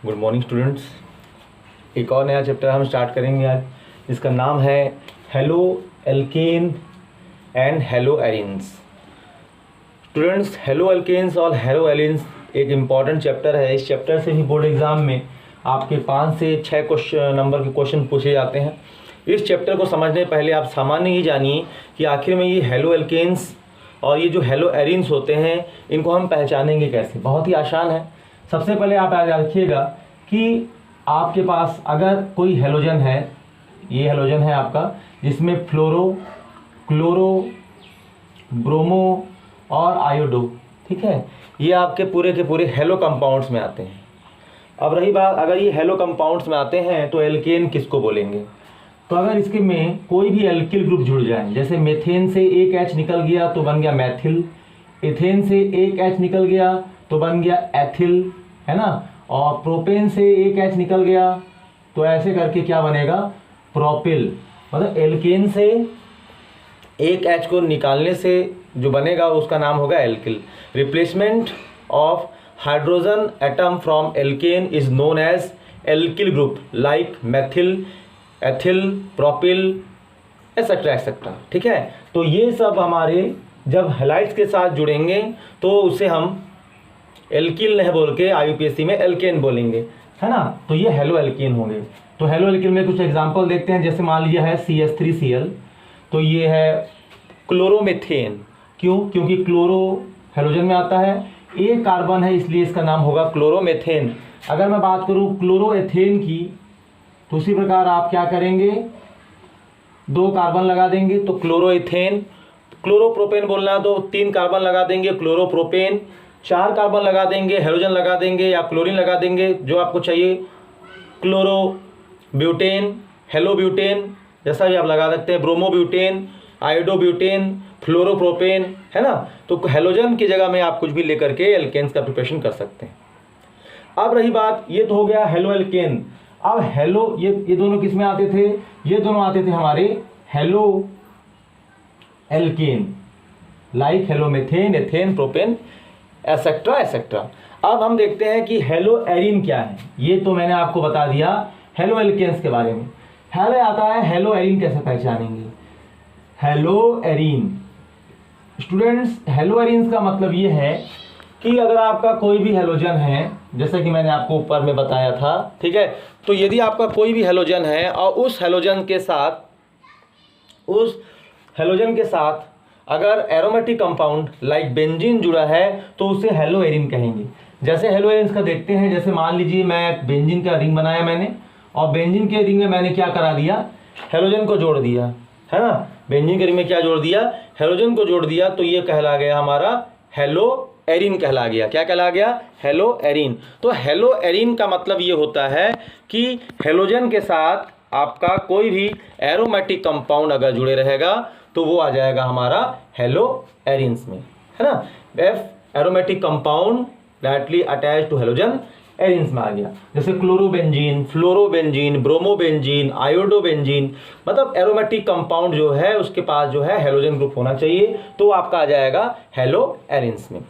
Good morning students. एक और नया चैप्टर हम स्टार्ट करेंगे आज, जिसका नाम है haloalkane and haloarenes. Students, haloalkanes और हेलो एरिन्स एक इम्पॉर्टेंट चैप्टर है। इस चैप्टर से ही बोर्ड एग्जाम में आपके 5 से 6 नंबर के क्वेश्चन पूछे जाते हैं। इस चैप्टर को समझने पहले आप सामान्य ही जानिए कि आखिर में ये हेलो एल्केन्स और ये जो हेलो एरिन्स होते हैं, इनको हम पहचानेंगे कैसे। बहुत ही आसान है। सबसे पहले आप याद रखिएगा कि आपके पास अगर कोई हेलोजन है, ये हेलोजन है आपका, जिसमें फ्लोरो, क्लोरो, ब्रोमो और आयोडो, ठीक है, ये आपके पूरे के पूरे हेलो कंपाउंड्स में आते हैं। अब रही बात, अगर ये हेलो कंपाउंड्स में आते हैं तो एल्केन किसको बोलेंगे। तो अगर इसके में कोई भी एल्किल ग्रुप जुड़ जाए, जैसे मेथेन से एक H निकल गया तो बन गया मैथिल, एथेन से एक H निकल गया तो बन गया एथिल, है ना, और प्रोपेन से एक H निकल गया तो ऐसे करके क्या बनेगा, प्रोपिल। मतलब एल्केन से एक H को निकालने से जो बनेगा उसका नाम होगा alkyl. Replacement of hydrogen atom from alkane is known as alkyl group, like methyl, ethyl, propyl, etcetera etcetera, ठीक है। तो ये सब हमारे जब हैलाइड्स के साथ जुड़ेंगे तो उसे हम एल्किल नहीं बोल के IUPAC में एल्केन बोलेंगे, है ना। तो ये हेलो एल्केन होंगे। तो हेलो एल्केन में कुछ एग्जांपल देखते हैं। जैसे मान लीजिए है CH3Cl, तो ये है क्लोरोमेथेन। क्यों? क्योंकि क्लोरो हेलोजन में आता है, एक कार्बन है इसलिए इसका नाम होगा क्लोरोमेथेन। अगर मैं बात करूँ क्लोरोएथेन की, तो उसी प्रकार आप क्या करेंगे, 2 कार्बन लगा देंगे तो क्लोरोएथेन। क्लोरोप्रोपेन बोलना तो 3 कार्बन लगा देंगे क्लोरोप्रोपेन। 4 कार्बन लगा देंगे, हेलोजन लगा देंगे या क्लोरीन लगा देंगे, जो आपको चाहिए, क्लोरोब्यूटेन, हेलोब्यूटेन, जैसा भी आप लगा सकते हैं, ब्रोमोब्यूटेन, आयोडोब्यूटेन, फ्लोरोप्रोपेन, है ना। तो हेलोजन की जगह में आप कुछ भी लेकर के एल्केन्स का प्रिपरेशन कर सकते हैं। अब रही बात, ये तो हो गया हेलो एल्केन। अब हेलो, ये दोनों किस में आते थे, ये दोनों आते थे हमारे haloalkane, like halomethane, ethane, propane, etcetera etcetera. अब हम देखते हैं कि हेलो एरिन क्या है। ये तो मैंने आपको बता दिया हेलो एल्केन्स के बारे में। हेलो आता है, हेलो एरिन कैसे पहचानेंगे। Hello Erin, students, hello arenes का मतलब ये है कि अगर आपका कोई भी हेलोजन है, जैसे कि मैंने आपको ऊपर में बताया था, ठीक है, तो यदि आपका कोई भी हेलोजन है और उस हेलोजन के साथ अगर एरोमेटिक कंपाउंड लाइक बेंजीन जुड़ा है तो उसे हेलो एरिन कहेंगे। जैसे हेलो एरिन्स का देखते हैं, जैसे मान लीजिए मैं बेंजीन का रिंग बनाया मैंने, और बेंजीन के रिंग में मैंने क्या करा दिया, हेलोजन को जोड़ दिया, है ना। बेंजीन के रिंग में क्या जोड़ दिया, हेलोजन को जोड़ दिया, तो ये कहला गया हमारा हेलो एरिन कहला गया। क्या कहला गया, हेलो एरिन। तो हेलो एरिन का मतलब ये होता है कि हेलोजन के साथ आपका कोई भी एरोमेटिक कंपाउंड अगर जुड़े रहेगा तो वो आ जाएगा हमारा हेलो एरिन्स में, है ना। If aromatic compound directly attach to halogen, arenes में आ गया। जैसे क्लोरोबेंजीन, फ्लोरोबेंजीन, ब्रोमोबेंजीन, आयोडोबेंजीन, मतलब एरोमेटिक कंपाउंड जो है उसके पास जो है हेलोजन ग्रुप होना चाहिए, तो आपका आ जाएगा हेलो एरिन्स में।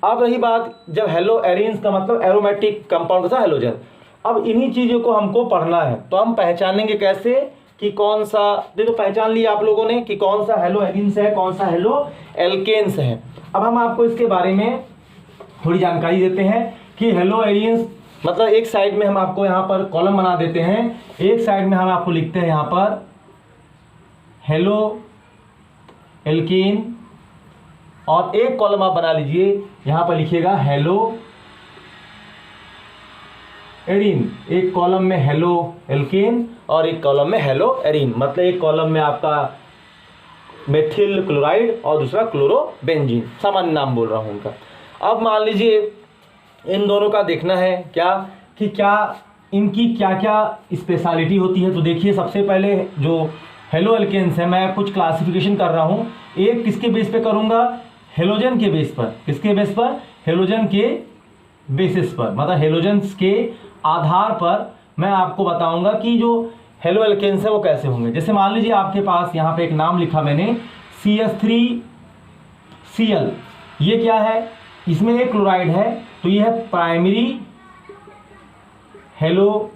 अब रही बात, जब हेलो एरिन्स का मतलब एरोमेटिक कंपाउंड का हेलोजन। अब इन्हीं चीज़ों को हमको पढ़ना है, तो हम पहचानेंगे कैसे कि कौन सा, देखो पहचान लिया आप लोगों ने कि कौन सा हेलो एरिन्स है, कौन सा हेलो एल्केन्स है। अब हम आपको इसके बारे में थोड़ी जानकारी देते हैं कि हेलो एरिन्स मतलब एक साइड में हम आपको यहाँ पर कॉलम बना देते हैं, एक साइड में हम आपको लिखते हैं यहाँ पर हेलो एल्केन, और एक कॉलम आप बना लीजिए, यहाँ पर लिखिएगा हेलो एरिन। एक कॉलम में हेलो एल्केन और एक कॉलम में हेलो एरिन। मतलब एक कॉलम में आपका मेथिल क्लोराइड और दूसरा क्लोरोबेंजीन, सामान्य नाम बोल रहा हूँ उनका। अब मान लीजिए इन दोनों का देखना है क्या कि क्या इनकी क्या क्या स्पेशलिटी होती है। तो देखिए, सबसे पहले जो हेलो एल्केन्स है, मैं कुछ क्लासिफिकेशन कर रहा हूँ। एक किसके बेस पे करूँगा, हेलोजन के बेस पर। किसके बेस पर, हेलोजन के बेसिस पर, मतलब हेलोजन्स के आधार पर मैं आपको बताऊंगा कि जो हेलो एल्केन्स है वो कैसे होंगे। जैसे मान लीजिए आपके पास यहाँ पे एक नाम लिखा मैंने CH3Cl, ये क्या है, इसमें एक क्लोराइड है, तो ये है प्राइमरी हेलो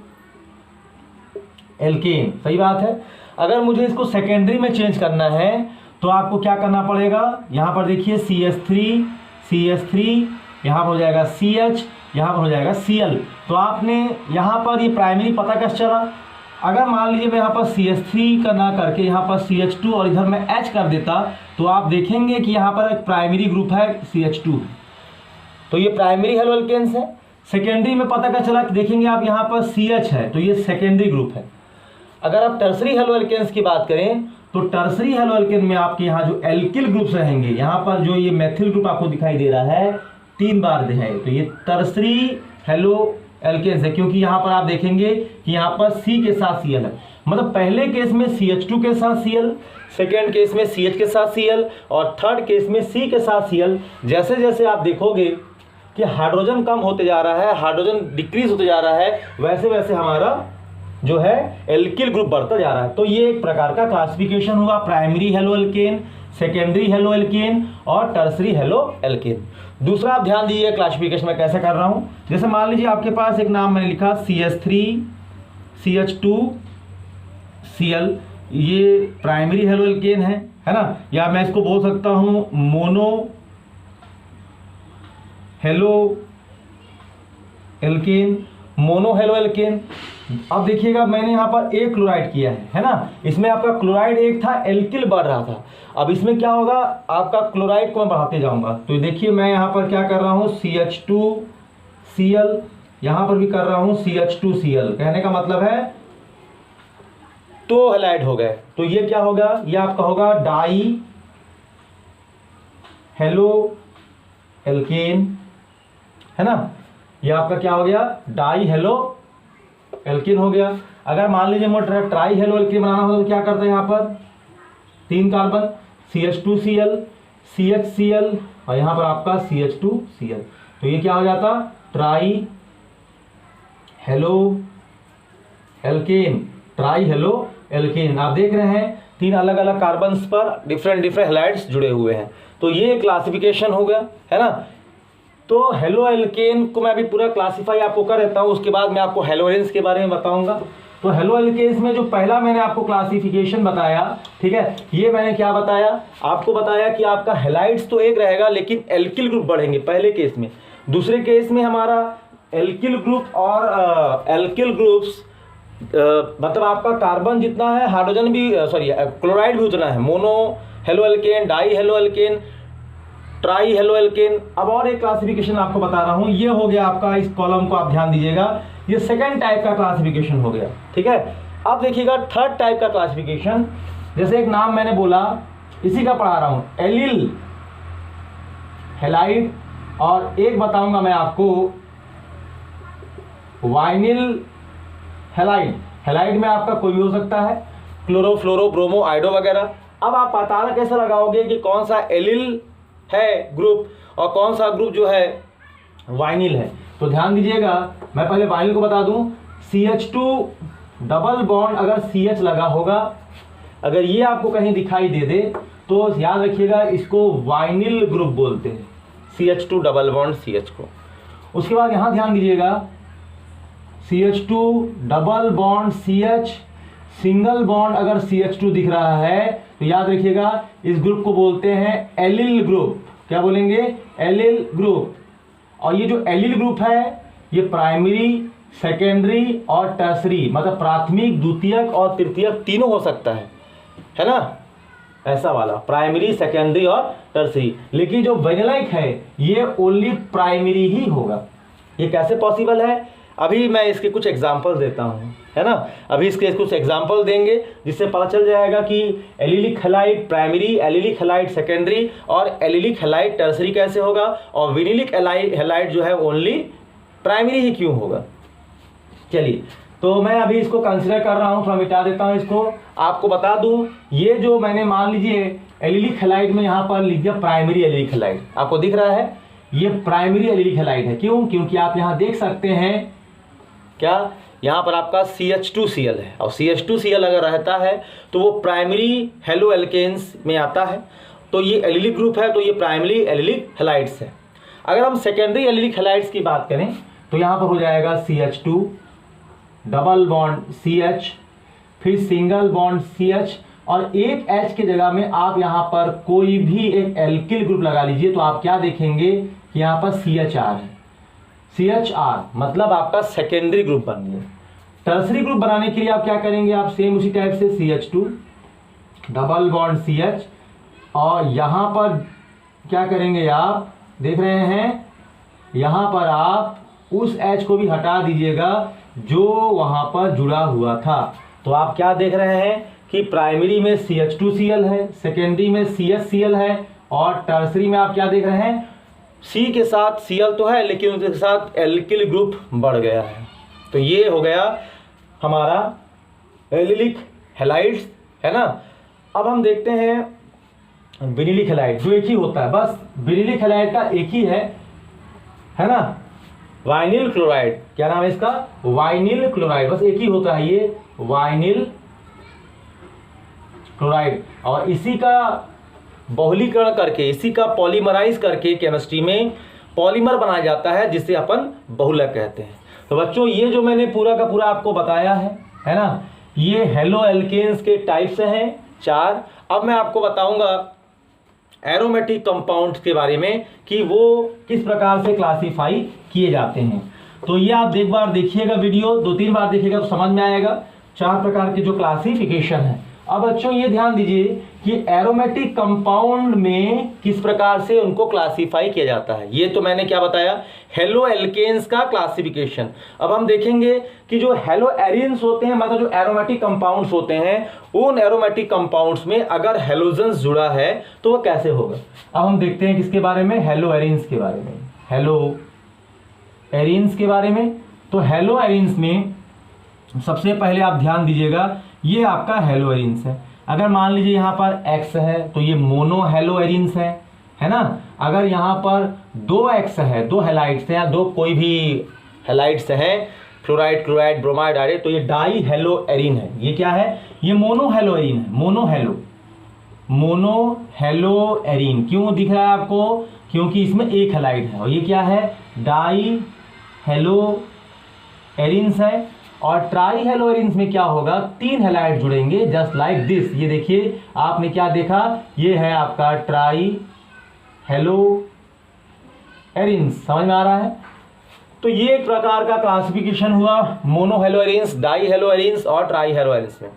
एल्केन, सही बात है। अगर मुझे इसको सेकेंडरी में चेंज करना है तो आपको क्या करना पड़ेगा, यहाँ पर देखिए CH3 यहाँ पर हो जाएगा CH, यहाँ पर हो जाएगा Cl। तो आपने यहाँ पर ये प्राइमरी पता कैसे चला, अगर मान लीजिए मैं यहाँ पर CH3 का ना करके यहाँ पर CH2 और इधर मैं H कर देता तो आप देखेंगे कि यहाँ पर एक प्राइमरी ग्रुप है CH2, तो ये प्राइमरी हेलो एल्केन्स है। सेकेंडरी में पता क्या चला कि देखेंगे आप यहाँ पर CH है तो ये सेकेंडरी ग्रुप है। अगर आप टर्सरी हेलो एल्केन्स की बात करें तो टर्सरी हेलो एल्केन में आपके यहाँ जो एल्किल ग्रुप्स रहेंगे, यहाँ पर जो ये मेथिल ग्रुप आपको दिखाई दे रहा है 3 बार है, तो ये टर्सरी हेलो एल्केन्स है, क्योंकि यहाँ पर आप देखेंगे कि यहाँ पर C के साथ Cl है। मतलब पहले केस में CH2 के साथ Cl, सेकेंड केस में CH के साथ Cl और थर्ड केस में C के साथ Cl। जैसे जैसे आप देखोगे कि हाइड्रोजन कम होते जा रहा है, हाइड्रोजन डिक्रीज होते जा रहा है, वैसे वैसे हमारा जो है एल्किल ग्रुप बढ़ता जा रहा है। तो ये एक प्रकार का क्लासिफिकेशन हुआ, primary halo alkane, secondary halo alkane और टर्सरी हेलो एल्केन। दूसरा आप ध्यान दीजिए क्लासिफिकेशन में कैसे कर रहा हूँ। जैसे मान लीजिए आपके पास एक नाम मैंने लिखा CH3 CH2 Cl, ये प्राइमरी हेलो एल्केन है ना, या मैं इसको बोल सकता हूँ mono halo alkane, mono halo alkane. अब देखिएगा मैंने यहाँ पर एक क्लोराइड किया है ना, इसमें आपका क्लोराइड एक था, एल्किल बढ़ रहा था। अब इसमें क्या होगा, आपका क्लोराइड को मैं बढ़ाते जाऊंगा। तो देखिए मैं यहाँ पर क्या कर रहा हूँ CH2Cl, यहाँ पर भी कर रहा हूँ CH2Cl, कहने का मतलब है तो हैलाइड हो गए। तो ये क्या होगा, ये आपका होगा डाई हेलो एल्केन, है ना, ये आपका क्या हो गया, डाई हेलो एल्केन हो गया। अगर मान लीजिए मुझे ट्राई हेलो एल्केन बनाना हो तो क्या करते हैं, यहाँ पर 3 कार्बन CH2Cl CHCl और यहाँ पर आपका CH2Cl, तो ये क्या हो जाता, try halo alkane, try halo alkane. आप देख रहे हैं 3 अलग अलग कार्बन्स पर डिफरेंट हैलाइड्स जुड़े हुए हैं। तो ये क्लासिफिकेशन हो गया, है ना। तो हेलो एल्केन को मैं अभी पूरा क्लासीफाई आपको कर देता हूँ, उसके बाद मैं आपको हेलोरेंस के बारे में बताऊंगा। तो हेलो एल्केन्स में जो पहला मैंने आपको क्लासिफिकेशन बताया, ठीक है, ये मैंने क्या बताया, आपको बताया कि आपका हेलाइड्स तो एक रहेगा लेकिन एल्किल ग्रुप बढ़ेंगे पहले केस में। दूसरे केस में हमारा एल्किल ग्रुप और एल्किल ग्रुप्स मतलब आपका कार्बन जितना है, हाइड्रोजन भी क्लोराइड भी उतना है। Mono halo alkane, die halo alkane, try halo alkane. अब और एक क्लासिफिकेशन आपको बता रहा हूं, ये हो गया आपका, इस कॉलम को आप ध्यान दीजिएगा, ये सेकंड टाइप का क्लासिफिकेशन हो गया, ठीक है। अब देखिएगा थर्ड टाइप का क्लासिफिकेशन, जैसे एक नाम मैंने बोला, इसी का पढ़ा रहा हूं, एलिल हैलाइड, और एक बताऊंगा मैं आपको वाइनिल हैलाइड। हैलाइड में आपका कोई भी हो सकता है, क्लोरो फ्लोरो ब्रोमो आइडो वगैरह। अब आप पता कैसे लगाओगे कि कौन सा एलिल है ग्रुप और कौन सा ग्रुप जो है वाइनिल है। तो ध्यान दीजिएगा, मैं पहले वाइनिल को बता दूं, CH2 डबल बॉन्ड अगर CH लगा होगा, अगर ये आपको कहीं दिखाई दे दे तो याद रखिएगा इसको वाइनिल ग्रुप बोलते हैं, CH2 डबल बॉन्ड CH को। उसके बाद यहाँ ध्यान दीजिएगा, CH2 double bond CH, single bond अगर CH2 दिख रहा है तो याद रखिएगा इस ग्रुप को बोलते हैं एलिल ग्रुप। क्या बोलेंगे, एलिल ग्रुप। और ये जो एलिल ग्रुप है ये प्राइमरी, सेकेंडरी और टर्सरी, मतलब प्राथमिक, द्वितीयक और तृतीयक तीनों हो सकता है ना, ऐसा वाला प्राइमरी, सेकेंडरी और टर्सरी। लेकिन जो वेनिलाइक है ये ओनली प्राइमरी ही होगा। ये कैसे पॉसिबल है, अभी मैं इसके कुछ एग्जाम्पल देता हूँ, है ना। अभी इसके कुछ एग्जाम्पल देंगे जिससे पता चल जाएगा कि allylic halide primary, allylic halide secondary और एलिलिक हैलाइड टर्सरी कैसे होगा, और विनिलिक हैलाइड जो है ओनली प्राइमरी ही क्यों होगा। चलिए, तो मैं अभी इसको कंसिडर कर रहा हूँ, थोड़ा मिटा देता हूँ इसको। आपको बता दूँ, ये जो मैंने मान लीजिए एलिलिक हैलाइड में यहाँ पर लिख दिया प्राइमरी एलिलिक हैलाइड, आपको दिख रहा है ये प्राइमरी एलिलिक हैलाइड है। क्यों, क्योंकि आप यहाँ देख सकते हैं क्या, यहाँ पर आपका CH2Cl है, और CH2Cl अगर रहता है तो वो प्राइमरी हेलो एल्केन्स में आता है। तो ये एलिलिक ग्रुप है, तो ये प्राइमरी एलिलिक हैलाइड्स है। अगर हम सेकेंडरी एलिलिक हैलाइड्स की बात करें तो यहाँ पर हो जाएगा CH2 डबल बॉन्ड CH, फिर सिंगल बॉन्ड CH, और एक H के जगह में आप यहाँ पर कोई भी एक एल्किल ग्रुप लगा लीजिए, तो आप क्या देखेंगे कि यहाँ पर CHR है। CHR मतलब आपका सेकेंडरी ग्रुप बन गया। टर्सरी ग्रुप बनाने के लिए आप क्या करेंगे, आप सेम उसी टाइप से CH2 डबल बॉन्ड CH, और यहाँ पर क्या करेंगे, आप देख रहे हैं यहाँ पर आप उस H को भी हटा दीजिएगा जो वहाँ पर जुड़ा हुआ था। तो आप क्या देख रहे हैं कि प्राइमरी में CH2Cl है, सेकेंडरी में CHCl है, और टर्सरी में आप क्या देख रहे हैं, C के साथ Cl तो है लेकिन उसके साथ एल्किल ग्रुप बढ़ गया है। तो ये हो गया हमारा एलिलिक हैलाइड्स, है ना। अब हम देखते हैं विनिलिक हैलाइड, जो एक ही होता है, बस विनिलिक हैलाइड का एक ही है ना, वाइनिल क्लोराइड। क्या नाम है इसका, वाइनिल क्लोराइड, बस एक ही होता है ये वाइनिल क्लोराइड। और इसी का बहुलीकरण करके, इसी का पॉलीमराइज करके केमिस्ट्री में पॉलीमर बनाया जाता है, जिसे अपन बहुलक कहते हैं। तो बच्चों ये जो मैंने पूरा का पूरा आपको बताया है ना, ये हेलो एल्केन्स के टाइप्स हैं 4। अब मैं आपको बताऊंगा एरोमेटिक कंपाउंड्स के बारे में कि वो किस प्रकार से क्लासीफाई किए जाते हैं। तो ये आप एक बार देखिएगा वीडियो, 2-3 बार देखिएगा तो समझ में आएगा 4 प्रकार के जो क्लासिफिकेशन है। अब बच्चों ये ध्यान दीजिए कि एरोमेटिक कंपाउंड में किस प्रकार से उनको क्लासिफाई किया जाता है। ये तो मैंने क्या बताया, हेलो एल्केन्स का क्लासिफिकेशन। अब हम देखेंगे कि जो हेलो एरिन्स होते हैं, मतलब जो एरोमेटिक कंपाउंड्स होते हैं, उन एरोमेटिक कंपाउंड्स में अगर हेलोजेंस जुड़ा है तो वो कैसे होगा। अब हम देखते हैं किसके बारे में, हेलो एरिन्स के बारे में। हेलो एरिन्स के बारे में, तो हेलो एरिन्स में सबसे पहले आप ध्यान दीजिएगा, ये आपका हेलो एरिन्स है। अगर मान लीजिए यहाँ पर X है तो ये मोनो हेलो एरिन्स है ना। अगर यहाँ पर 2X है, 2 हैलाइड्स हैं या 2 कोई भी हैलाइड्स हैं, फ्लोराइड, क्लोराइड, ब्रोमाइड, आयड, तो ये डाई हेलो एरिन है। ये क्या है, ये मोनो हेलो एरिन है। मोनो हेलो एरिन क्यों दिख रहा है आपको, क्योंकि इसमें एक हैलाइड है, और ये क्या है, डाई हेलो एरिन्स है। और ट्राई हेलो एरिन्स में क्या होगा, 3 हैलाइड जुड़ेंगे, जस्ट लाइक दिस। ये देखिए आपने क्या देखा, ये है आपका ट्राई हेलो एरिन्स, समझ में आ रहा है। तो ये एक प्रकार का क्लासिफिकेशन हुआ mono hello arenes, die hello arenes और ट्राई हेलो एरिन्स में।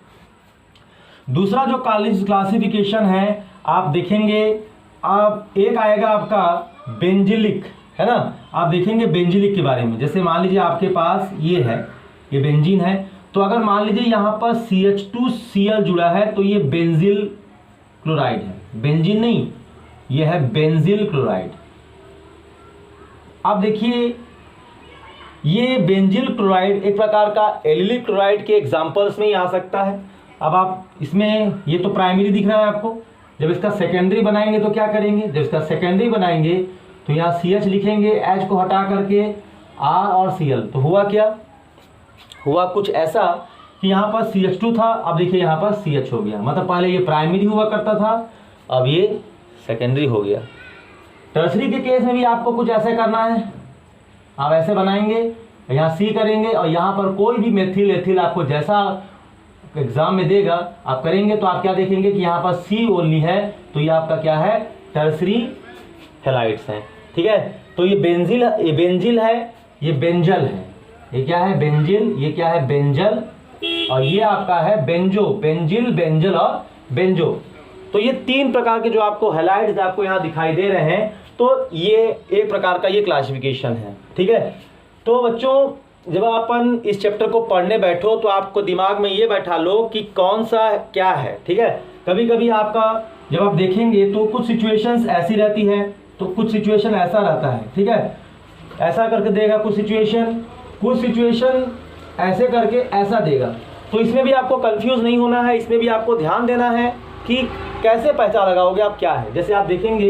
दूसरा जो क्लासिफिकेशन है आप देखेंगे, आप एक आएगा आपका बेंजिलिक, है ना। आप देखेंगे बेंजिलिक के बारे में, जैसे मान लीजिए आपके पास ये है, ये बेंजीन है, तो अगर मान लीजिए यहाँ पर CH2Cl जुड़ा है तो ये बेंजिल क्लोराइड है, बेंजीन नहीं, ये है बेंजिल क्लोराइड। अब देखिए ये बेंजिल क्लोराइड एक प्रकार का एलिलिक क्लोराइड के एग्जांपल्स में ही आ सकता है। अब आप इसमें, ये तो प्राइमरी दिख रहा है आपको, जब इसका सेकेंडरी बनाएंगे तो क्या करेंगे, जब इसका सेकेंडरी बनाएंगे तो यहाँ CH लिखेंगे, H को हटा करके R और Cl, तो हुआ क्या, हुआ कुछ ऐसा कि यहाँ पर CH2 था, अब देखिए यहाँ पर CH हो गया। मतलब पहले ये प्राइमरी हुआ करता था, अब ये सेकेंडरी हो गया। टर्सरी के केस में भी आपको कुछ ऐसे करना है, आप ऐसे बनाएंगे, यहाँ C करेंगे, और यहाँ पर कोई भी मेथिल एथिल आपको जैसा एग्जाम में देगा आप करेंगे, तो आप क्या देखेंगे कि यहाँ पर C ओनली है, तो ये आपका क्या है, टर्सरी हैलाइड्स हैं। ठीक है, तो ये बेंजिल, ये बेंजिल है, ये बेंजल है, ये क्या है बेंजिल, ये क्या है बेंजल, और ये आपका है बेंजो, बेंजिल, बेंजल और बेंजो। तो ये 3 प्रकार के जो आपको हैलाइड्स आपको यहाँ दिखाई दे रहे हैं, तो ये एक प्रकार का ये क्लासिफिकेशन है। ठीक है, तो बच्चों जब अपन इस चैप्टर को पढ़ने बैठो तो आपको दिमाग में ये बैठा लो कि कौन सा क्या है। ठीक है, कभी कभी आपका जब आप देखेंगे तो कुछ सिचुएशंस ऐसी रहती है, तो कुछ सिचुएशन ऐसा रहता है। ठीक है, ऐसा करके देगा कुछ सिचुएशन ऐसे करके ऐसा देगा, तो इसमें भी आपको कंफ्यूज नहीं होना है, इसमें भी आपको ध्यान देना है कि कैसे पहचान लगाओगे आप क्या है। जैसे आप देखेंगे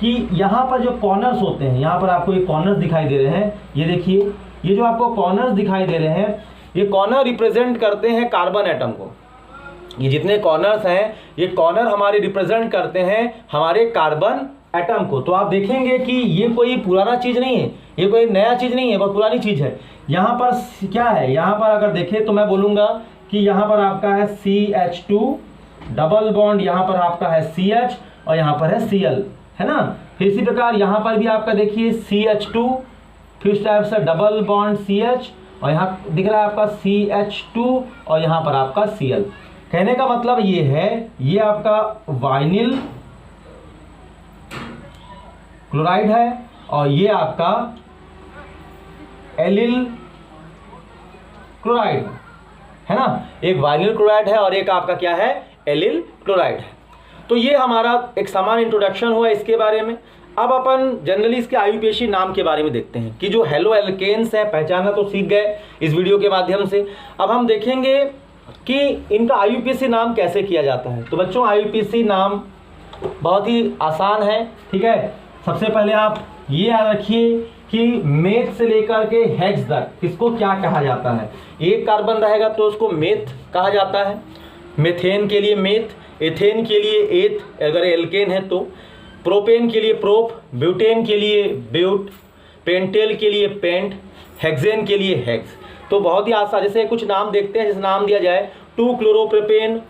कि यहाँ पर जो कॉर्नर्स होते हैं, यहाँ पर आपको ये कॉर्नर्स दिखाई दे रहे हैं, ये देखिए ये जो आपको कॉर्नर्स दिखाई दे रहे हैं, ये कॉर्नर रिप्रेजेंट करते हैं कार्बन एटम को। ये जितने कॉर्नर्स हैं, ये कॉर्नर हमारे रिप्रेजेंट करते हैं हमारे कार्बन एटम को। तो आप देखेंगे कि ये कोई पुराना चीज़ नहीं है, ये कोई नया चीज़ नहीं है, बहुत पुरानी चीज़ है। यहाँ पर क्या है, यहाँ पर अगर देखें तो मैं बोलूँगा कि यहाँ पर आपका है CH2 डबल बॉन्ड, यहाँ पर आपका है CH और यहाँ पर है Cl, है ना। फिर इसी प्रकार यहाँ पर भी आपका देखिए CH2, फिर इस टाइप से डबल बॉन्ड CH और यहाँ दिख रहा है आपका CH2 और यहाँ पर आपका Cl। कहने का मतलब ये है, ये आपका वाइनिल क्लोराइड है और ये आपका एलिल क्लोराइड है ना। एक वाइनिल क्लोराइड है और एक आपका क्या है, एलिल क्लोराइड है। तो ये हमारा एक सामान्य इंट्रोडक्शन हुआ इसके बारे में। अब अपन जनरली इसके आयुपेशी नाम के बारे में देखते हैं कि जो हेलो एल्केन्स है पहचाना तो सीख गए इस वीडियो के माध्यम से। अब हम देखेंगे कि इनका आयुपेशी नाम कैसे किया जाता है। तो बच्चों आयुपेशी नाम बहुत ही आसान है, ठीक है। सबसे पहले आप ये याद रखिए कि मेथ से लेकर के हेक्स तक किसको क्या कहा जाता है। एक कार्बन रहेगा तो उसको मेथ कहा जाता है, मेथेन के लिए मेथ, एथेन के लिए एथ अगर एल्केन है तो, प्रोपेन के लिए प्रोप, ब्यूटेन के लिए ब्यूट, पेंटेल के लिए पेंट, हेक्सेन के लिए हेक्स। तो बहुत ही आसान, जैसे कुछ नाम देखते हैं, जैसे नाम दिया जाए 2 क्लोरोप्रोपेन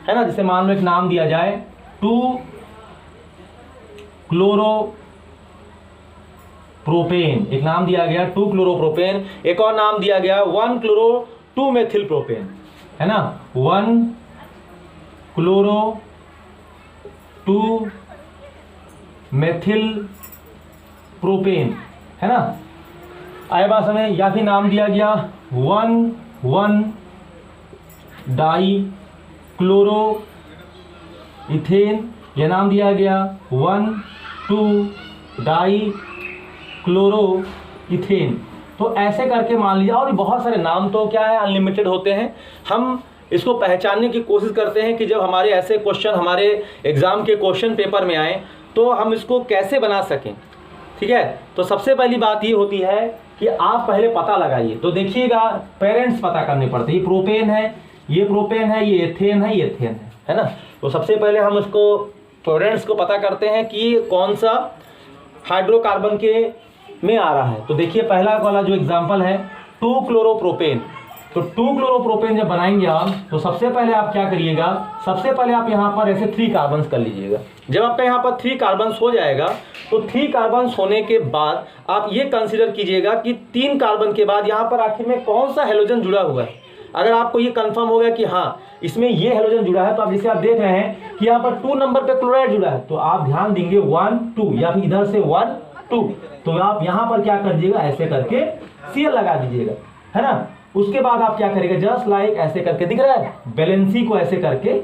है ना, जैसे मान लो एक नाम दिया जाए 2 क्लोरोप्रोपेन, एक नाम दिया गया 2 क्लोरोप्रोपेन। एक और नाम दिया गया 1 क्लोरो 2 मेथिल प्रोपेन, है ना, 1 क्लोरो 2 मेथिल प्रोपेन, है ना। आए बात समझ। या फिर नाम दिया गया 1 डाई क्लोरो इथेन, यह नाम दिया गया 1,2 डाई क्लोरो इथेन। तो ऐसे करके मान लीजिए, और भी बहुत सारे नाम तो क्या है अनलिमिटेड होते हैं। हम इसको पहचानने की कोशिश करते हैं कि जब हमारे ऐसे क्वेश्चन हमारे एग्ज़ाम के क्वेश्चन पेपर में आए तो हम इसको कैसे बना सकें, ठीक है। तो सबसे पहली बात ये होती है कि आप पहले पता लगाइए। तो देखिएगा पेरेंट्स पता करने पड़ते हैं, ये प्रोपेन है, ये प्रोपेन है, ये एथेन है, ये एथेन है ना। तो सबसे पहले हम उसको पेरेंट्स को पता करते हैं कि कौन सा हाइड्रोकार्बन के में आ रहा है। तो देखिए पहला वाला जो एग्जांपल है 2 क्लोरोप्रोपेन। तो 2 क्लोरोप्रोपेन जब बनाएंगे आप तो सबसे पहले आप क्या करिएगा, सबसे पहले आप यहाँ पर ऐसे 3 कार्बन्स कर लीजिएगा। जब आपका यहाँ पर 3 कार्बन्स हो जाएगा तो 3 कार्बन्स होने के बाद आप ये कंसीडर कीजिएगा कि 3 कार्बन के बाद यहाँ पर आखिर में कौन सा हेलोजन जुड़ा हुआ है। अगर आपको ये कंफर्म हो गया कि हाँ इसमें ये हेलोजन जुड़ा है, तो आप जैसे आप देख रहे हैं कि यहाँ पर 2 नंबर पे क्लोराइड जुड़ा है, तो आप ध्यान देंगे 1 2 या फिर इधर से 1 2, तो आप यहाँ पर क्या कर दीजिएगा, ऐसे करके Cl लगा दीजिएगा, है ना। उसके बाद आप क्या करेंगे, जस्ट लाइक ऐसे करके, दिख रहा है बैलेंसी को ऐसे करके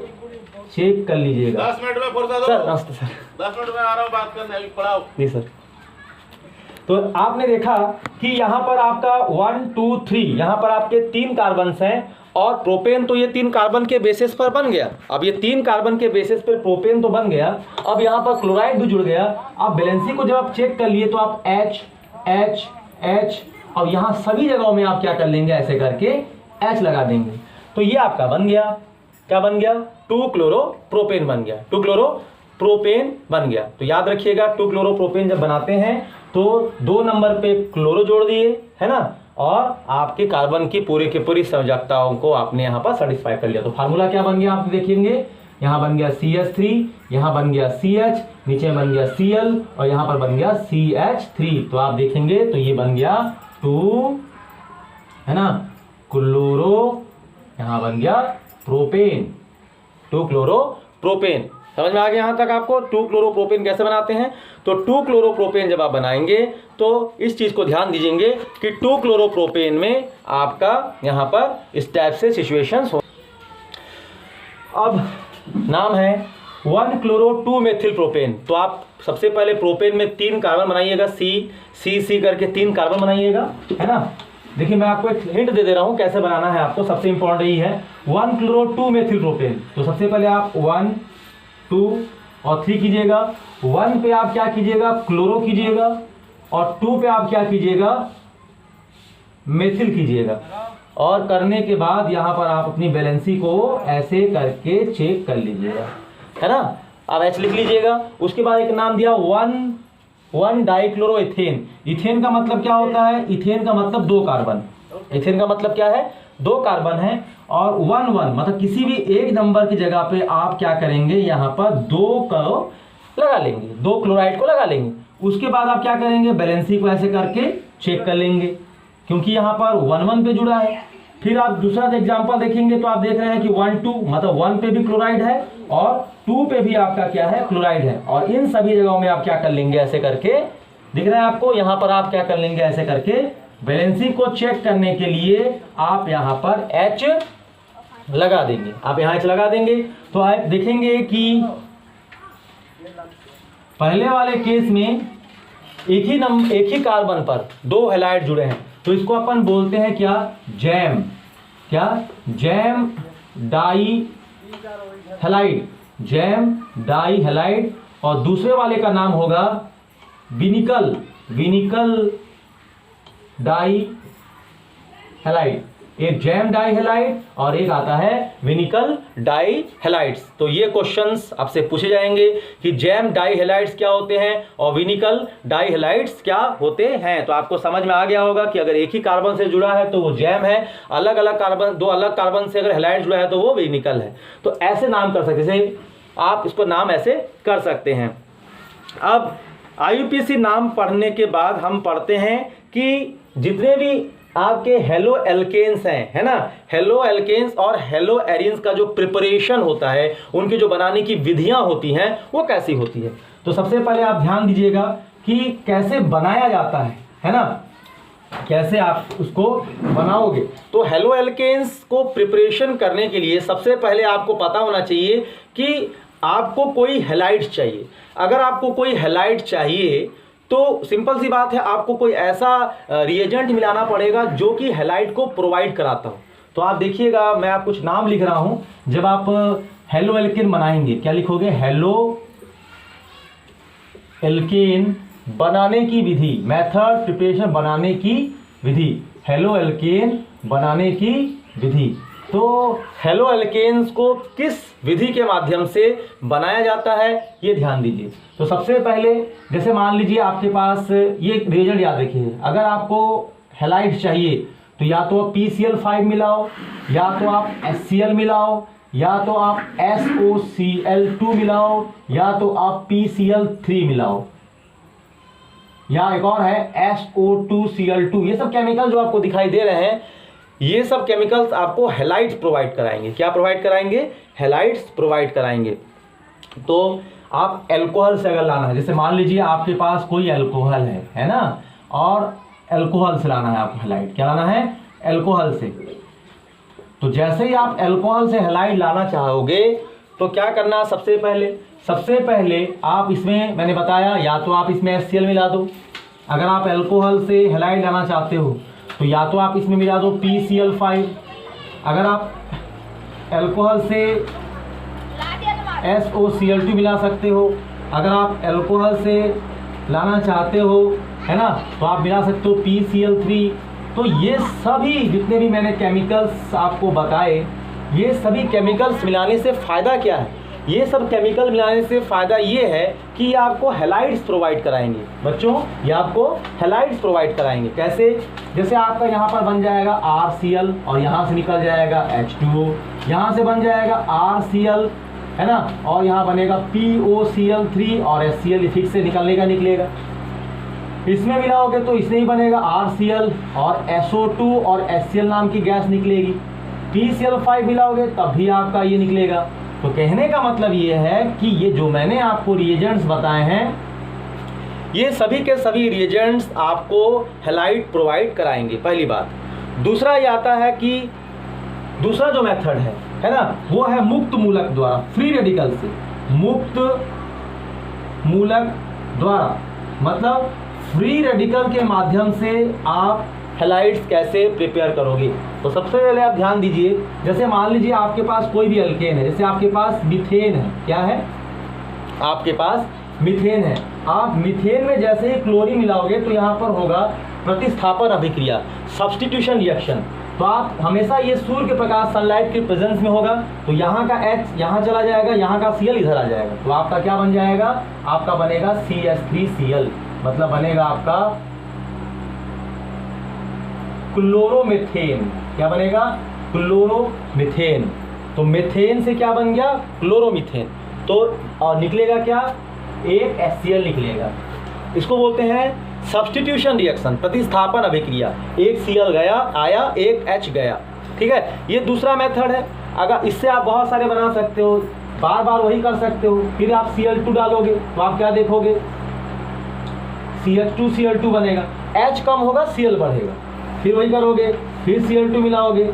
चेक कर लीजिएगा। 10 मिनट में फुर्सत हो सर, नमस्ते सर। 10 मिनट में आ रहा हूँ बात करने, अभी पढ़ाओ। जी सर। तो आपने देखा कि यहाँ पर आपका 1 2 3 यहाँ पर आपके 3 कार्बन्स हैं और प्रोपेन तो ये 3 कार्बन के बेसिस पर बन गया। अब ये 3 कार्बन के बेसिस पर प्रोपेन तो बन गया, अब यहाँ पर क्लोराइड भी जुड़ गया। अब बैलेंसी को जब आप चेक कर लिए तो आप H H H और यहाँ सभी जगहों में आप क्या कर लेंगे, ऐसे करके H लगा देंगे। तो ये आपका बन गया, क्या बन गया, 2 क्लोरोप्रोपेन बन गया, 2 क्लोरोप्रोपेन बन गया। तो याद रखिएगा 2 क्लोरोप्रोपेन जब बनाते हैं तो 2 नंबर पे क्लोरो जोड़ दिए, है ना, और आपके कार्बन की पूरी की पूरी आवश्यकताओं को आपने यहाँ पर सेटिस्फाई कर लिया। तो फार्मूला क्या बन गया आप देखेंगे, यहाँ बन गया CH3, यहाँ बन गया CH, नीचे बन गया Cl और यहाँ पर बन गया CH3। तो आप देखेंगे तो ये बन गया 2, है ना, क्लोरो, यहाँ बन गया प्रोपेन, 2 क्लोरोप्रोपेन। समझ में आ गया यहाँ तक आपको 2 क्लोरोप्रोपेन कैसे बनाते हैं। तो 2 क्लोरोप्रोपेन जब आप बनाएंगे तो इस चीज़ को ध्यान दीजिएंगे कि 2 क्लोरोप्रोपेन में आपका यहाँ पर इस टाइप से सिचुएशंस हो। अब नाम है 1 क्लोरो 2 मेथिल प्रोपेन। तो आप सबसे पहले प्रोपेन में 3 कार्बन बनाइएगा, C करके 3 कार्बन बनाइएगा, है ना। देखिए मैं आपको एक हिंट दे रहा हूँ कैसे बनाना है आपको, सबसे इंपॉर्टेंट यही है 1 क्लोरो 2 मेथिल प्रोपेन। तो सबसे पहले आप 1 2 और 3 कीजिएगा। 1 पे आप क्या कीजिएगा, क्लोरो कीजिएगा, और 2 पे आप क्या कीजिएगा, मेथिल कीजिएगा। और करने के बाद यहाँ पर आप अपनी बैलेंसी को ऐसे करके चेक कर लीजिएगा, है ना। अब H लिख लीजिएगा। उसके बाद एक नाम दिया 1 1 डाइक्लोरोइथेन। इथेन का मतलब क्या होता है? इथेन का मतलब 2 कार्बन। इथेन का मतलब क्या है? 2 कार्बन है। और 1 मतलब किसी भी एक नंबर की जगह पे आप क्या करेंगे, यहाँ पर 2 को लगा लेंगे, 2 क्लोराइड को लगा लेंगे। उसके बाद आप क्या करेंगे, बैलेंसी को ऐसे करके चेक कर लेंगे, क्योंकि यहाँ पर 1 पे जुड़ा है। फिर आप दूसरा एग्जांपल देखेंगे तो आप देख रहे हैं कि 1 2 मतलब 1 पे भी क्लोराइड है और 2 पे भी आपका क्या है, क्लोराइड है। और इन सभी जगहों में आप क्या कर लेंगे, ऐसे करके, दिख रहा है आपको, यहाँ पर आप क्या कर लेंगे, ऐसे करके बैलेंसी को चेक करने के लिए आप यहाँ पर H लगा देंगे। आप यहाँ H लगा देंगे तो आप देखेंगे कि पहले वाले केस में एक ही कार्बन पर 2 हैलाइड जुड़े हैं, तो इसको अपन बोलते हैं क्या, जैम। क्या? Jam die halide, jam die halide. और दूसरे वाले का नाम होगा विनिकल, विनिकल डाई हैलाइड। एक जैम डाई हैलाइड और एक आता है विनिकल डाई हैलाइड्स। तो ये क्वेश्चंस आपसे पूछे जाएंगे कि जैम डाई हैलाइड्स क्या होते हैं और विनिकल डाई हैलाइड्स क्या होते हैं। तो आपको समझ में आ गया होगा कि अगर एक ही कार्बन से जुड़ा है तो वो जैम है, अलग अलग कार्बन, 2 अलग कार्बन से अगर हैलाइड जुड़ा है तो वो विनिकल है। तो ऐसे नाम कर सकते, जैसे आप इसको नाम ऐसे कर सकते हैं। अब IUPAC नाम पढ़ने के बाद हम पढ़ते हैं कि जितने भी आपके हेलो एल्केन्स हैं, है ना, हेलो एल्केन्स और हेलो एरिन्स का जो प्रिपरेशन होता है, उनकी जो बनाने की विधियां होती हैं वो कैसी होती है। तो सबसे पहले आप ध्यान दीजिएगा कि कैसे बनाया जाता है ना, कैसे आप उसको बनाओगे। तो हेलो एल्केन्स को प्रिपरेशन करने के लिए सबसे पहले आपको पता होना चाहिए कि आपको कोई हैलाइड चाहिए। अगर आपको कोई हैलाइड चाहिए तो सिंपल सी बात है, आपको कोई ऐसा रिएजेंट मिलाना पड़ेगा जो कि हैलाइड को प्रोवाइड कराता हो। तो आप देखिएगा, मैं आप कुछ नाम लिख रहा हूं। जब आप हेलो एल्केन बनाएंगे, क्या लिखोगे, हेलो एल्केन बनाने की विधि, मेथड प्रिपरेशन बनाने की विधि, हेलो एल्केन बनाने की विधि। तो हेलो एल्केन्स को किस विधि के माध्यम से बनाया जाता है ये ध्यान दीजिए। तो सबसे पहले जैसे मान लीजिए आपके पास ये रिएजेंट याद रखिए, अगर आपको हैलाइड चाहिए तो या तो आप PCl5 मिलाओ, या तो आप HCl मिलाओ, या तो आप SOCl2 मिलाओ, या तो आप PCl3 मिलाओ, या एक और है SO2Cl2। ये सब केमिकल जो आपको दिखाई दे रहे हैं, ये सब केमिकल्स आपको हैलाइड्स प्रोवाइड कराएंगे। क्या प्रोवाइड कराएंगे? हैलाइड्स प्रोवाइड कराएंगे। तो आप एल्कोहल से अगर लाना है, जैसे मान लीजिए आपके पास कोई एल्कोहल है ना, और एल्कोहल से लाना है आपको हैलाइड, क्या लाना है? एल्कोहल से। तो जैसे ही आप एल्कोहल से हैलाइड लाना चाहोगे तो क्या करना, सबसे पहले आप इसमें, मैंने बताया, या तो आप इसमें HCl मिला दो। अगर आप एल्कोहल से हैलाइड लाना चाहते हो तो या तो आप इसमें मिला दो PCl5। अगर आप एल्कोहल से SOCl2 मिला सकते हो। अगर आप एल्कोहल से लाना चाहते हो, है ना, तो आप मिला सकते हो PCl3। तो ये सभी जितने भी मैंने केमिकल्स आपको बताए, ये सभी केमिकल्स मिलाने से फ़ायदा क्या है? ये सब केमिकल मिलाने से फ़ायदा ये है कि ये आपको हैलाइड्स प्रोवाइड कराएंगे। बच्चों, ये आपको हैलाइड्स प्रोवाइड कराएंगे। कैसे? जैसे आपका यहाँ पर बन जाएगा RCl और यहाँ से निकल जाएगा H2O, यहाँ से बन जाएगा RCl, है ना, और यहाँ बनेगा POCl3 और HCl फिक्स से निकलेगा। इसमें मिलाओगे तो इसमें ही बनेगा RCl और SO2 और HCl नाम की गैस निकलेगी। PCl5 मिलाओगे तब भी आपका ये निकलेगा। तो कहने का मतलब ये है कि ये जो मैंने आपको रिएजेंट्स बताए हैं, ये सभी के सभी रिएजेंट्स आपको हैलाइड प्रोवाइड कराएंगे, पहली बात। दूसरा ये आता है कि दूसरा जो मेथड है ना, वो है मुक्त मूलक द्वारा, फ्री रेडिकल से। मुक्त मूलक द्वारा मतलब फ्री रेडिकल के माध्यम से आप हैलाइड्स कैसे प्रिपेयर करोगे। तो सबसे पहले आप ध्यान दीजिए, जैसे मान लीजिए आपके पास कोई भी अल्केन है, जैसे आपके पास मीथेन है। क्या है? आपके पास मीथेन है। आप मीथेन में जैसे ही क्लोरीन मिलाओगे तो यहाँ पर होगा प्रतिस्थापन अभिक्रिया, सब्स्टिट्यूशन रिएक्शन। तो आप हमेशा ये सूर्य के प्रकाश, सनलाइट के प्रेजेंस में होगा, तो यहाँ का H यहाँ चला जाएगा, यहाँ का Cl इधर आ जाएगा, तो आपका क्या बन जाएगा? आपका बनेगा CH3Cl। मतलब बनेगा आपका क्लोरोमीथेन। क्या बनेगा? क्लोरोमीथेन। तो मीथेन से क्या बन गया? क्लोरोमीथेन। तो और निकलेगा क्या? एक HCl निकलेगा। इसको बोलते हैं सब्स्टिट्यूशन रिएक्शन, प्रतिस्थापन अभिक्रिया। एक Cl गया आया, एक H गया। ठीक है, ये दूसरा मेथड है। अगर इससे आप बहुत सारे बना सकते हो, बार बार वही कर सकते हो। फिर आप Cl2 डालोगे तो आप क्या देखोगे? CH2Cl2 बनेगा, H कम होगा Cl बढ़ेगा। फिर वही करोगे, फिर Cl2 मिलाओगे।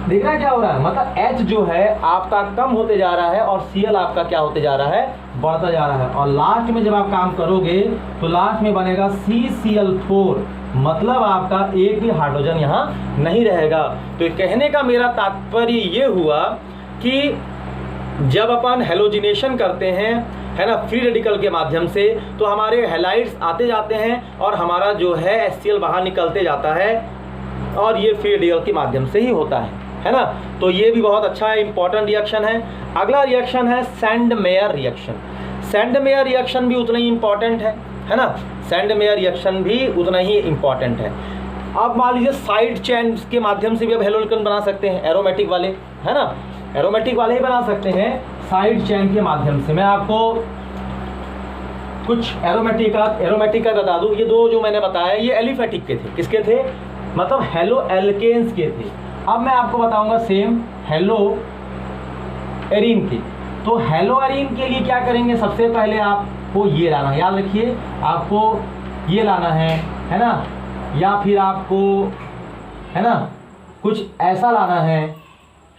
देखना क्या हो रहा है, मतलब H जो है आपका कम होते जा रहा है और Cl आपका क्या होते जा रहा है? बढ़ता जा रहा है। और लास्ट में जब आप काम करोगे तो लास्ट में बनेगा CCl4, मतलब आपका एक भी हाइड्रोजन यहाँ नहीं रहेगा। तो कहने का मेरा तात्पर्य ये हुआ कि जब अपन हेलोजिनेशन करते हैं, है ना, फ्री रेडिकल के माध्यम से, तो हमारे हैलाइड्स आते जाते हैं और हमारा जो है HCl बाहर निकलते जाता है, और ये फ्री रेडिकल के माध्यम से ही होता है ना। तो ये भी बहुत अच्छा है, इंपॉर्टेंट रिएक्शन है। अगला रिएक्शन है सैंडमेयर रिएक्शन। सैंडमेयर रिएक्शन भी उतना ही इंपॉर्टेंट है ना। सैंडमेयर रिएक्शन भी उतना ही इंपॉर्टेंट है। अब मान लीजिए साइड चेन के माध्यम से भी अब हेलोल्केन बना सकते हैं, एरोमेटिक वाले, है ना, एरोमेटिक वाले ही बना सकते हैं साइड चेन के माध्यम से। मैं आपको कुछ एरोमेटिक का बता दूं। ये दो जो मैंने बताया ये एलिफेटिक के थे। किसके थे? मतलब हेलो एल्केन्स के थे। अब मैं आपको बताऊंगा सेम हेलो एरीन के। तो हेलो एरीन के लिए क्या करेंगे? सबसे पहले आपको ये लाना है, याद रखिए, आपको ये लाना है ना, या फिर आपको, है ना, कुछ ऐसा लाना है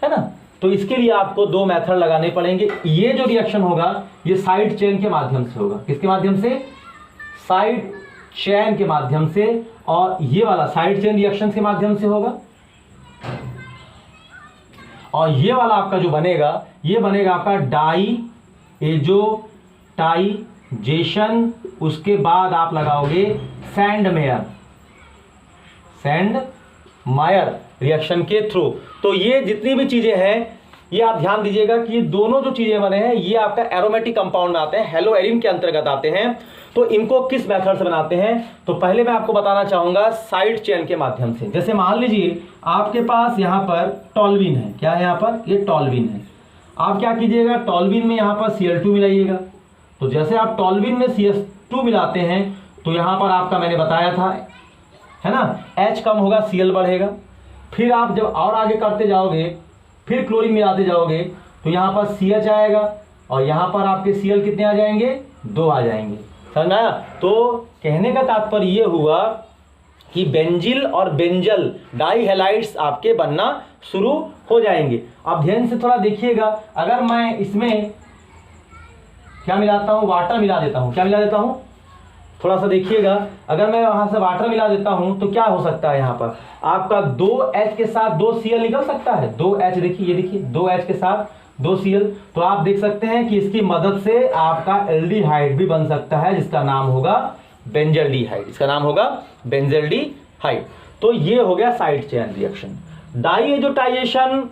ना। तो इसके लिए आपको दो मेथड लगाने पड़ेंगे। ये जो रिएक्शन होगा ये साइड चेन के माध्यम से होगा। किसके माध्यम से? साइड चेन के माध्यम से। और ये वाला साइड चेन रिएक्शन के माध्यम से होगा। और ये वाला आपका जो बनेगा, ये बनेगा आपका डाई एजोटाइजेशन। उसके बाद आप लगाओगे सैंडमेयर रिएक्शन के थ्रू। तो ये जितनी भी चीजें हैं ये आप ध्यान दीजिएगा कि ये दोनों जो चीजें बने हैं ये आपका एरोमेटिक कंपाउंड में आते हैं, हेलो एरीन के अंतर्गत आते हैं। तो इनको किस मेथड से बनाते हैं? तो पहले मैं आपको बताना चाहूंगा साइड चेन के माध्यम से। जैसे मान लीजिए आपके पास यहाँ पर टॉल्विन है। क्या है यहाँ पर? ये टॉल्विन है। आप क्या कीजिएगा? टॉल्विन में यहाँ पर Cl2 मिलाइएगा। तो जैसे आप टॉल्विन में CH2 मिलाते हैं तो यहाँ पर आपका मैंने बताया था, है ना, H कम होगा Cl बढ़ेगा। फिर आप जब और आगे करते जाओगे, फिर क्लोरीन मिलाते जाओगे तो यहाँ पर CH आएगा और यहाँ पर आपके Cl कितने आ जाएंगे? 2 आ जाएंगे। समझ आया? तो कहने का तात्पर्य ये हुआ कि बेंजिल और बेंजल डाई हैलाइड्स आपके बनना शुरू हो जाएंगे। अब ध्यान से थोड़ा देखिएगा, अगर मैं इसमें क्या मिलाता हूँ? वाटर मिला देता हूँ। क्या मिला देता हूँ? थोड़ा सा देखिएगा, अगर मैं वहां से वाटर मिला देता हूं तो क्या हो सकता है? यहाँ पर आपका 2H के साथ 2 Cl निकल सकता है। 2H देखिए, ये देखिए 2H के साथ 2 Cl। तो आप देख सकते हैं कि इसकी मदद से आपका एल्डिहाइड भी बन सकता है, जिसका नाम होगा बेंजल्डिहाइड। इसका नाम होगा बेंजल्डिहाइड। तो ये हो गया side chain reaction. Diazotization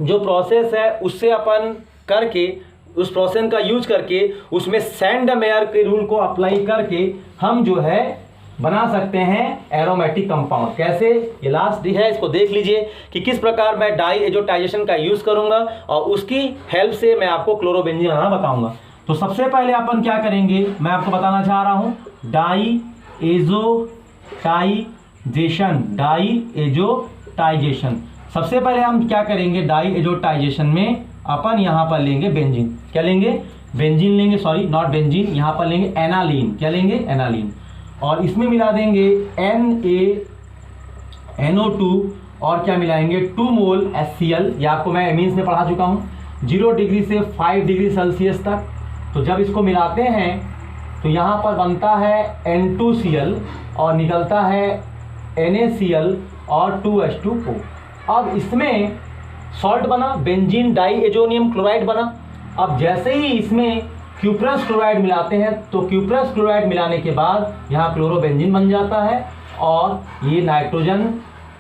जो प्रोसेस है उससे अपन करके, उस प्रोसेस का यूज करके उसमें सैंडमेयर के रूल को अप्लाई करके हम जो है बना सकते हैं एरोमेटिक कंपाउंड। कैसे? ये लास्ट डी है, इसको देख लीजिए कि किस प्रकार मैं डाई एजोटाइजेशन का यूज करूंगा और उसकी हेल्प से मैं आपको क्लोरोबेंजीन बनाना बताऊंगा। तो सबसे पहले अपन क्या करेंगे मैं आपको बताना चाह रहा हूं, डाई एजोटाइजेशन। सबसे पहले हम क्या करेंगे? डाई एजोटाइजेशन में अपन यहाँ पर लेंगे बेंजीन। क्या लेंगे? बेंजीन लेंगे, सॉरी नॉट बेंजीन, यहाँ पर लेंगे एनालीन। क्या लेंगे? एनालीन। और इसमें मिला देंगे NaNO2 और क्या मिलाएंगे? 2 मोल HCl। ये आपको मैं एमीन्स में पढ़ा चुका हूँ, 0 डिग्री से 5 डिग्री सेल्सियस तक। तो जब इसको मिलाते हैं तो यहाँ पर बनता है N2Cl और निकलता है NaCl और 2H2O। अब इसमें सॉल्ट बना, बेंजीन डाई एजोनियम क्लोराइड बना। अब जैसे ही इसमें क्यूप्रस क्लोराइड मिलाते हैं तो क्यूप्रस क्लोराइड मिलाने के बाद यहाँ क्लोरोबेंजीन बन जाता है और ये नाइट्रोजन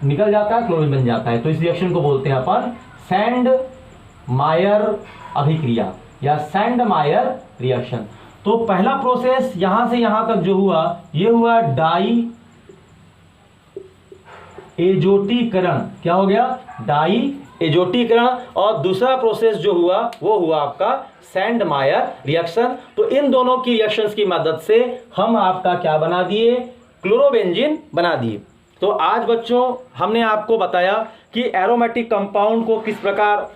निकल जाता है, क्लोरीन बन जाता है। तो इस रिएक्शन को बोलते हैं अपन सैंडमायर अभिक्रिया या सैंडमायर रिएक्शन। तो पहला प्रोसेस यहां से यहां तक जो हुआ, ये हुआ डाई एजोटीकरण। क्या हो गया? डाई एजोटीकरण। और दूसरा प्रोसेस जो हुआ वो हुआ आपका सैंडमायर रिएक्शन। तो इन दोनों की रिएक्शंस की मदद से हम आपका क्या बना दिए? क्लोरोबेंजीन बना दिए। तो आज बच्चों हमने आपको बताया कि एरोमेटिक कंपाउंड को किस प्रकार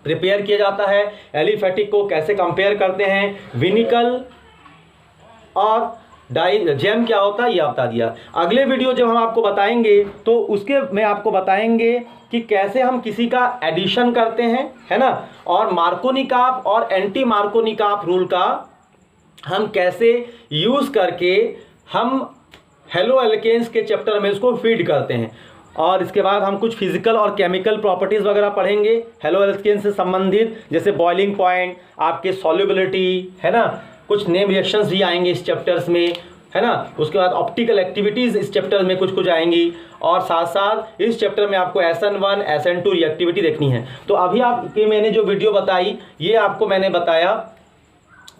प्रिपेयर किया जाता है, एलिफेटिक को कैसे कंपेयर करते हैं, विनिकल और डाई जेम क्या होता है, यह बता दिया। अगले वीडियो जब हम आपको बताएंगे तो उसके में आपको बताएंगे कि कैसे हम किसी का एडिशन करते हैं, है ना, और मार्कोनिकाप और एंटी मार्कोनिकाप रूल का हम कैसे यूज करके हम हेलो एल्केन्स के चैप्टर में उसको फीड करते हैं। और इसके बाद हम कुछ फिजिकल और केमिकल प्रॉपर्टीज वगैरह पढ़ेंगे हेलो एल्केन से संबंधित, जैसे बॉइलिंग पॉइंट, आपके सॉल्युबिलिटी, है ना, कुछ नेम रिएक्शंस भी आएंगे इस चैप्टर्स में, है ना। उसके बाद ऑप्टिकल एक्टिविटीज इस चैप्टर में कुछ कुछ आएंगी, और साथ साथ इस चैप्टर में आपको SN1 SN2 रिएक्टिविटी देखनी है। तो अभी आपकी मैंने जो वीडियो बताई, ये आपको मैंने बताया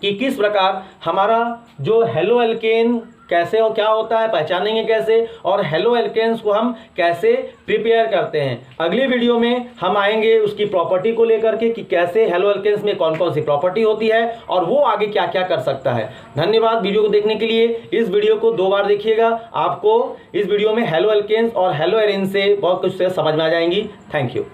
कि किस प्रकार हमारा जो हेलो एल्केन कैसे हो, क्या होता है, पहचानेंगे कैसे, और हेलो एल्केन्स को हम कैसे प्रिपेयर करते हैं। अगले वीडियो में हम आएंगे उसकी प्रॉपर्टी को लेकर के कि कैसे हेलो एल्केन्स में कौन कौन सी प्रॉपर्टी होती है और वो आगे क्या क्या कर सकता है। धन्यवाद वीडियो को देखने के लिए। इस वीडियो को 2 बार देखिएगा, आपको इस वीडियो में हेलो एल्केन्स और हेलो एरिन से बहुत कुछ समझ में आ जाएंगी। Thank you.